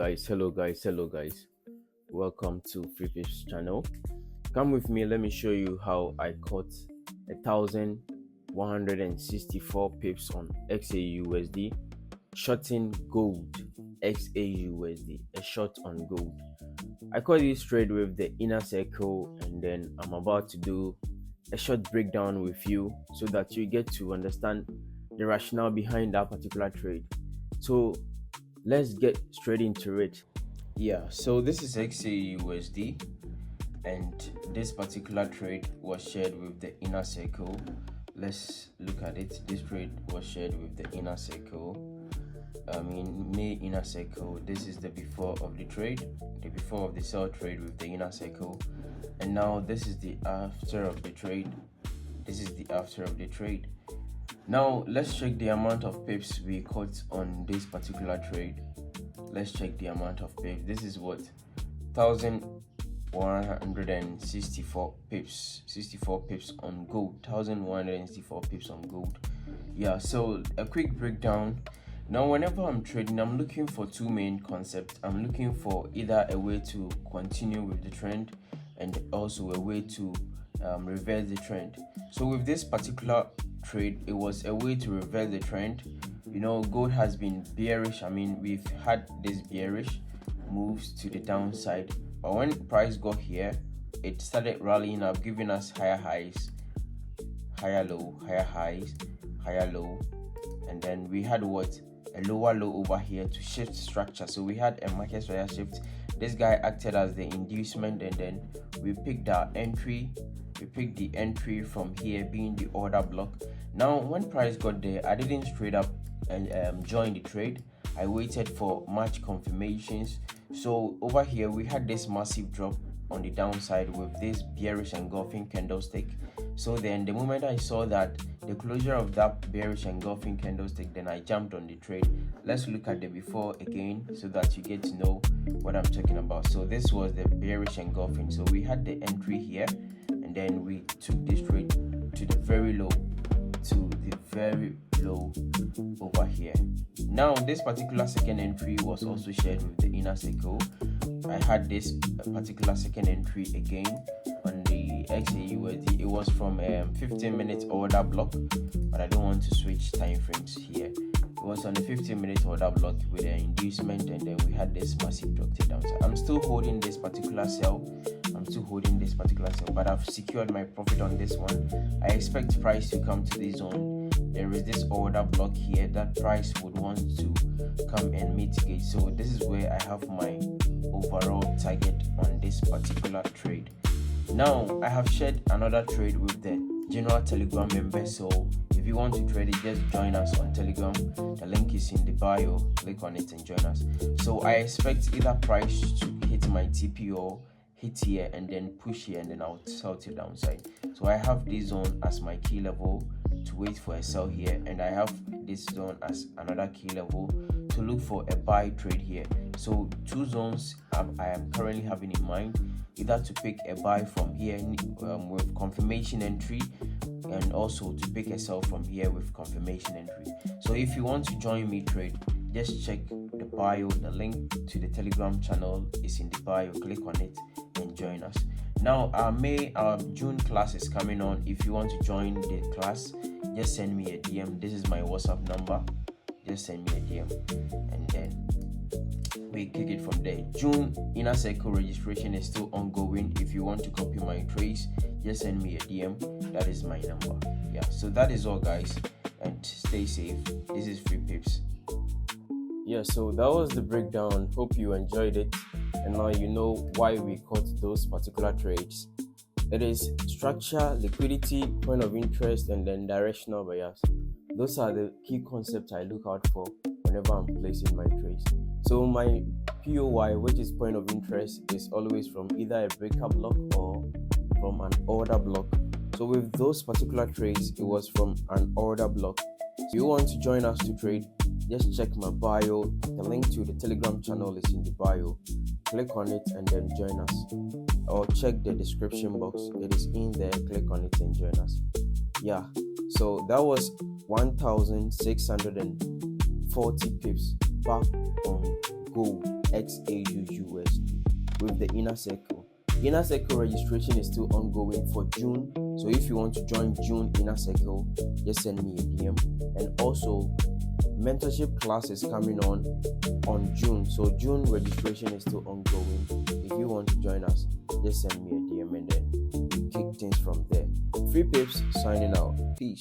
Hello guys, welcome to FREEPIPS channel. Come with me, let me show you how I caught 1,164 pips on XAUUSD, shorting gold. XAUUSD, a short on gold. I caught this trade with the inner circle, and then I'm about to do a short breakdown with you so that you get to understand the rationale behind that particular trade. So let's get straight into it. Yeah, so this is XAUUSD, and this particular trade was shared with the inner circle. Let's look at it. This trade was shared with the inner circle. In May inner circle. This is the before of the trade, the before of the sell trade with the inner circle, and now this is the after of the trade. This is the after of the trade. Now let's check the amount of pips we caught on this particular trade. Let's check the amount of pips. This is what 1,164 pips, 64 pips on gold. 1,164 pips on gold. Yeah, so a quick breakdown. Now whenever I'm trading, I'm looking for two main concepts. I'm looking for either a way to continue with the trend and also a way to reverse the trend. So with this particular trade, it was a way to reverse the trend. Gold has been bearish. We've had this bearish moves to the downside, but when price got here, it started rallying up, giving us higher highs, higher low, higher highs, higher low, and then we had what, a lower low over here to shift structure. So we had a market structure shift. This guy acted as the inducement, and then we picked our entry. We picked the entry from here, being the order block. Now when price got there, I didn't straight up and join the trade. I waited for match confirmations. So over here we had this massive drop on the downside with this bearish engulfing candlestick. So then the moment I saw that the closure of that bearish engulfing candlestick, then I jumped on the trade. Let's look at the before again so that you get to know what I'm talking about. So this was the bearish engulfing. So we had the entry here, and then we took this trade to the very low, over here. Now this particular second entry was also shared with the inner circle. I had this particular second entry again on the XAUSD. It was from 15-minute order block, but I don't want to switch time frames here. It was on the 15-minute order block with an inducement, and then we had this massive drop to the downside. I'm still holding this particular sell, but I've secured my profit on this one. I expect price to come to this zone. There is this order block here that price would want to come and mitigate. So this is where I have my overall target on this particular trade. Now I have shared another trade with the general Telegram members. So if you want to trade it, just join us on Telegram. The link is in the bio. Click on it and join us. So I expect either price to hit my TP or hit here and then push here, and then I'll sell to the downside. So I have this zone as my key level to wait for a sell here, and I have this zone as another key level to look for a buy trade here. So two zones I am currently having in mind, either to pick a buy from here with confirmation entry, and also to pick a sell from here with confirmation entry. So if you want to join me trade, just check the bio. The link to the Telegram channel is in the bio. Click on it and join us. Now our June class is coming on. If you want to join the class, just send me a DM. This is my WhatsApp number. Just send me a DM, and then we kick it from there. June inner circle registration is still ongoing. If you want to copy my trades, just send me a DM. That is my number. Yeah, so that is all, guys, and stay safe. This is FREEPIPS. Yeah, so that was the breakdown. Hope you enjoyed it, and now you know why we caught those particular trades. It is structure, liquidity, point of interest, and then directional bias. Those are the key concepts I look out for whenever I'm placing my trades. So my POI, which is point of interest, is always from either a breaker block or from an order block. So with those particular trades, it was from an order block. If you want to join us to trade, just check my bio. The link to the Telegram channel is in the bio. Click on it and then join us, or check the description box. It is in there. Click on it and join us. Yeah, so that was 1,640 pips back on gold. XAUUSD with the inner circle. Inner circle registration is still ongoing for June, so if you want to join June inner circle, just send me a DM. And also, mentorship class is coming on June, so June registration is still ongoing. If you want to join us, just send me a DM and then we kick things from there. FREEPIPS signing out. Peace.